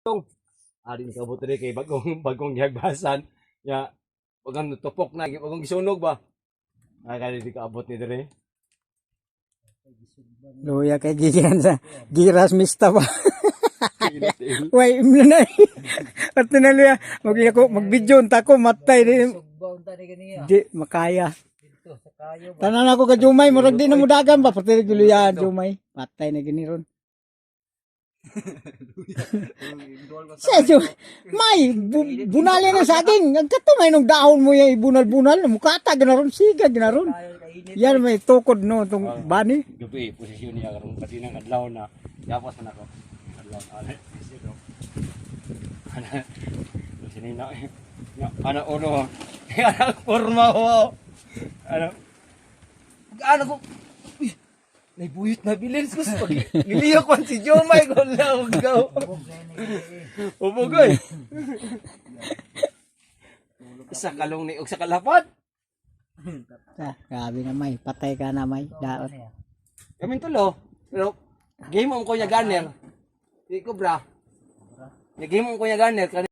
Tong adin ka buto kay bagong gihagbasan. Ya wagang tupok na bagong gisunog ba. Ay kali di ka abot ni dire. Luya kay gigihan sa giras mista ba. Way imnanay. At naluya mag-video unta ko matay di. Di makaya. Tanan ako ka Jumay murag di na mo dagan ba pati giluya Jumay. Patay na gini ron. Sa may bunali na saging ang katumay nung dahon mo yung bunal-bunal mukata ginaron siga ginaron. Yan may tukod no tong bani. Gabi posisyon niya karong katinang adlaw na yapos na ako. Adlaw ana. Ana. Sini na. Ana uno. Ana forma ho. Ano ko naibuyot na bilin ko sa niliyo ko si Jomay ko lang gaw. Ubogoy. Sa kalong ni og sa kalapad. Grabe na may patay ka na may daot. Kami tulo. Pero game mo ko ya ganer. Di ko bra. Game mo ko ya ganer.